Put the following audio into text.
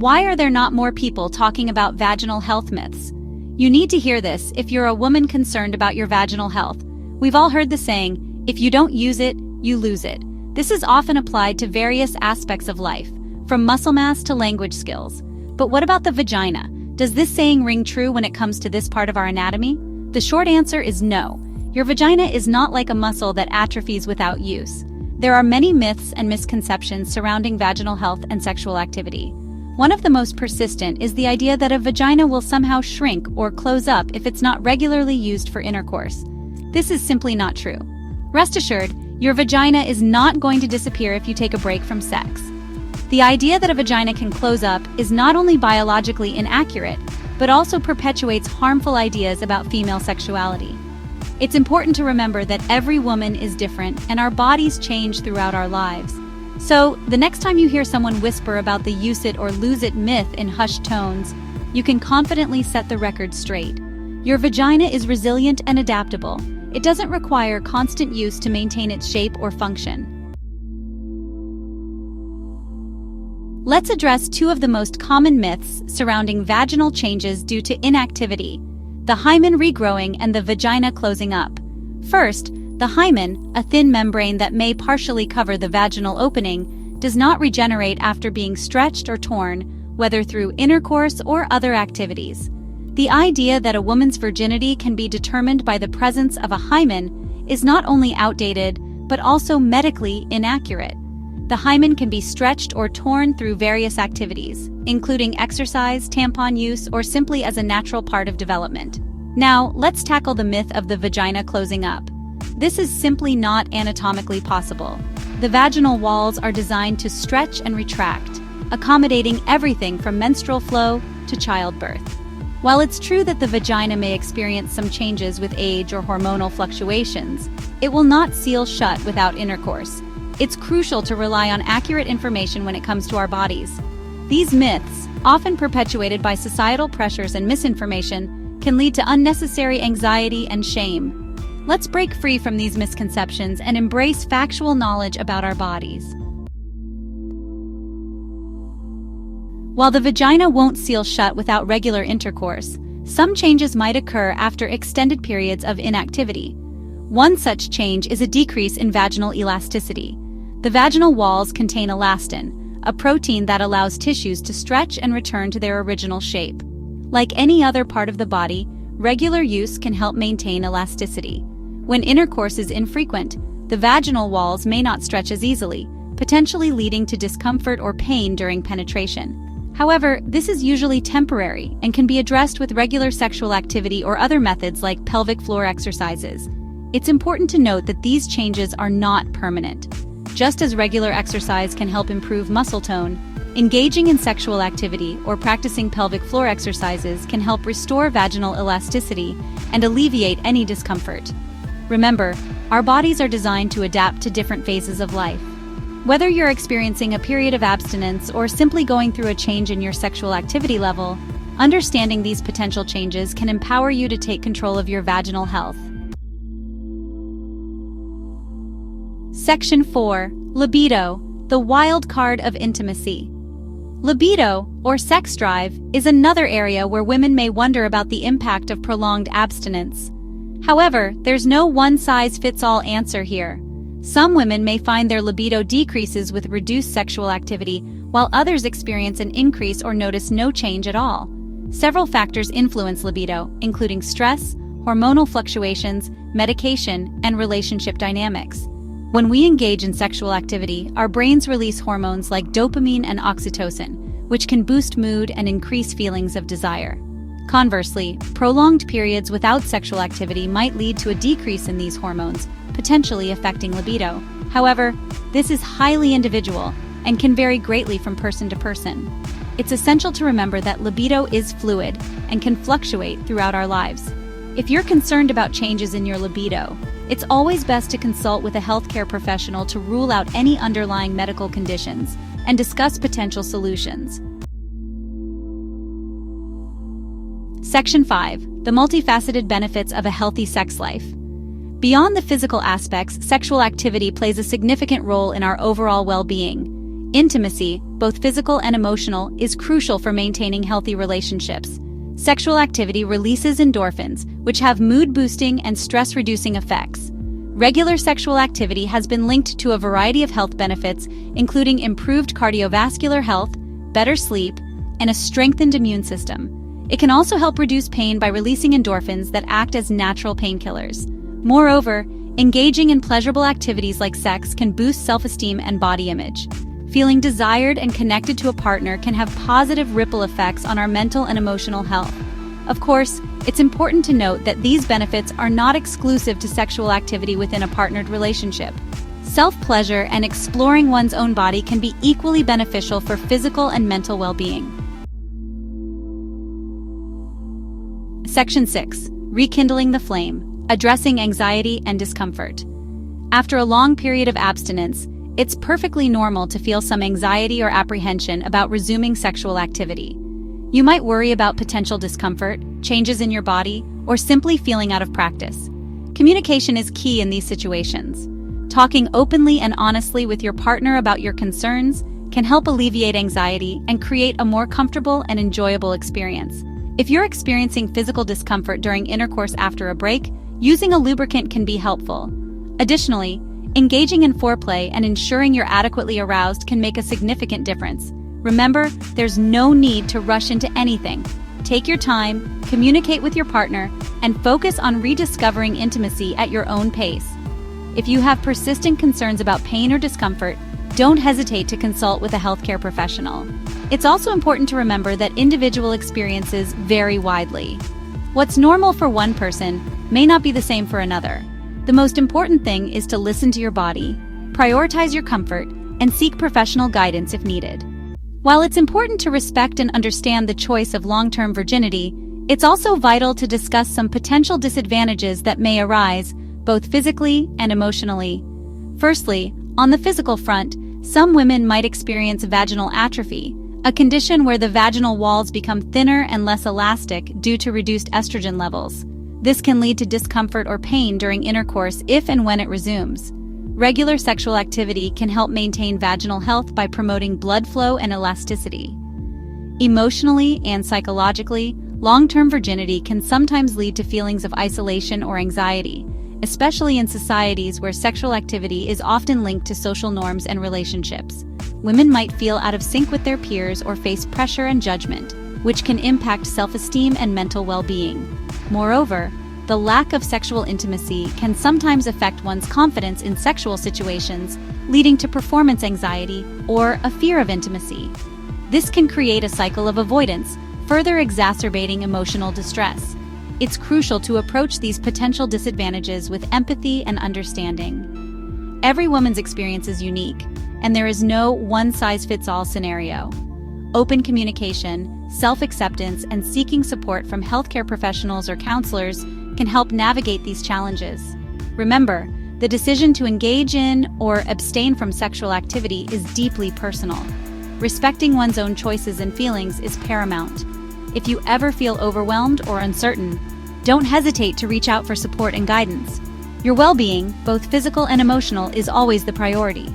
why are there not more people talking about vaginal health myths? You need to hear this if you're a woman concerned about your vaginal health. We've all heard the saying, if you don't use it, you lose it. This is often applied to various aspects of life, from muscle mass to language skills. But what about the vagina? Does this saying ring true when it comes to this part of our anatomy? The short answer is no. Your vagina is not like a muscle that atrophies without use. There are many myths and misconceptions surrounding vaginal health and sexual activity. One of the most persistent is the idea that a vagina will somehow shrink or close up if it's not regularly used for intercourse. This is simply not true. Rest assured, your vagina is not going to disappear if you take a break from sex. The idea that a vagina can close up is not only biologically inaccurate, but also perpetuates harmful ideas about female sexuality. It's important to remember that every woman is different and our bodies change throughout our lives. So, the next time you hear someone whisper about the use it or lose it myth in hushed tones, you can confidently set the record straight. Your vagina is resilient and adaptable. It doesn't require constant use to maintain its shape or function. Let's address two of the most common myths surrounding vaginal changes due to inactivity: the hymen regrowing and the vagina closing up. First, the hymen, a thin membrane that may partially cover the vaginal opening, does not regenerate after being stretched or torn, whether through intercourse or other activities. The idea that a woman's virginity can be determined by the presence of a hymen is not only outdated, but also medically inaccurate. The hymen can be stretched or torn through various activities, including exercise, tampon use, or simply as a natural part of development. Now, let's tackle the myth of the vagina closing up. This is simply not anatomically possible. The vaginal walls are designed to stretch and retract, accommodating everything from menstrual flow to childbirth. While it's true that the vagina may experience some changes with age or hormonal fluctuations, it will not seal shut without intercourse. It's crucial to rely on accurate information when it comes to our bodies. These myths, often perpetuated by societal pressures and misinformation, can lead to unnecessary anxiety and shame. Let's break free from these misconceptions and embrace factual knowledge about our bodies. While the vagina won't seal shut without regular intercourse, some changes might occur after extended periods of inactivity. One such change is a decrease in vaginal elasticity. The vaginal walls contain elastin, a protein that allows tissues to stretch and return to their original shape. Like any other part of the body, regular use can help maintain elasticity. When intercourse is infrequent, the vaginal walls may not stretch as easily, potentially leading to discomfort or pain during penetration. However, this is usually temporary and can be addressed with regular sexual activity or other methods like pelvic floor exercises. It's important to note that these changes are not permanent. Just as regular exercise can help improve muscle tone, engaging in sexual activity or practicing pelvic floor exercises can help restore vaginal elasticity and alleviate any discomfort. Remember, our bodies are designed to adapt to different phases of life. Whether you're experiencing a period of abstinence or simply going through a change in your sexual activity level, understanding these potential changes can empower you to take control of your vaginal health. Section 4. Libido, the wild card of intimacy. Libido, or sex drive, is another area where women may wonder about the impact of prolonged abstinence. However, there's no one-size-fits-all answer here. Some women may find their libido decreases with reduced sexual activity, while others experience an increase or notice no change at all. Several factors influence libido, including stress, hormonal fluctuations, medication, and relationship dynamics. When we engage in sexual activity, our brains release hormones like dopamine and oxytocin, which can boost mood and increase feelings of desire. Conversely, prolonged periods without sexual activity might lead to a decrease in these hormones, potentially affecting libido. However, this is highly individual and can vary greatly from person to person. It's essential to remember that libido is fluid and can fluctuate throughout our lives. If you're concerned about changes in your libido, it's always best to consult with a healthcare professional to rule out any underlying medical conditions and discuss potential solutions. Section 5. The multifaceted benefits of a healthy sex life. Beyond the physical aspects, sexual activity plays a significant role in our overall well-being. Intimacy, both physical and emotional, is crucial for maintaining healthy relationships. Sexual activity releases endorphins, which have mood-boosting and stress-reducing effects. Regular sexual activity has been linked to a variety of health benefits, including improved cardiovascular health, better sleep, and a strengthened immune system. It can also help reduce pain by releasing endorphins that act as natural painkillers. Moreover, engaging in pleasurable activities like sex can boost self-esteem and body image. Feeling desired and connected to a partner can have positive ripple effects on our mental and emotional health. Of course, it's important to note that these benefits are not exclusive to sexual activity within a partnered relationship. Self-pleasure and exploring one's own body can be equally beneficial for physical and mental well-being. Section 6. Rekindling the flame, addressing anxiety and discomfort. After a long period of abstinence, it's perfectly normal to feel some anxiety or apprehension about resuming sexual activity. You might worry about potential discomfort, changes in your body, or simply feeling out of practice. Communication is key in these situations. Talking openly and honestly with your partner about your concerns can help alleviate anxiety and create a more comfortable and enjoyable experience. If you're experiencing physical discomfort during intercourse after a break, using a lubricant can be helpful. Additionally, engaging in foreplay and ensuring you're adequately aroused can make a significant difference. Remember, there's no need to rush into anything. Take your time, communicate with your partner, and focus on rediscovering intimacy at your own pace. If you have persistent concerns about pain or discomfort, don't hesitate to consult with a healthcare professional. It's also important to remember that individual experiences vary widely. What's normal for one person may not be the same for another. The most important thing is to listen to your body, prioritize your comfort, and seek professional guidance if needed. While it's important to respect and understand the choice of long-term virginity, it's also vital to discuss some potential disadvantages that may arise, both physically and emotionally. Firstly, on the physical front, some women might experience vaginal atrophy, a condition where the vaginal walls become thinner and less elastic due to reduced estrogen levels. This can lead to discomfort or pain during intercourse if and when it resumes. Regular sexual activity can help maintain vaginal health by promoting blood flow and elasticity. Emotionally and psychologically, long-term virginity can sometimes lead to feelings of isolation or anxiety, especially in societies where sexual activity is often linked to social norms and relationships. Women might feel out of sync with their peers or face pressure and judgment, which can impact self-esteem and mental well-being. Moreover, the lack of sexual intimacy can sometimes affect one's confidence in sexual situations, leading to performance anxiety or a fear of intimacy. This can create a cycle of avoidance, further exacerbating emotional distress. It's crucial to approach these potential disadvantages with empathy and understanding. Every woman's experience is unique, and there is no one-size-fits-all scenario. Open communication, self-acceptance, and seeking support from healthcare professionals or counselors can help navigate these challenges. Remember, the decision to engage in or abstain from sexual activity is deeply personal. Respecting one's own choices and feelings is paramount. If you ever feel overwhelmed or uncertain, don't hesitate to reach out for support and guidance. Your well-being, both physical and emotional, is always the priority.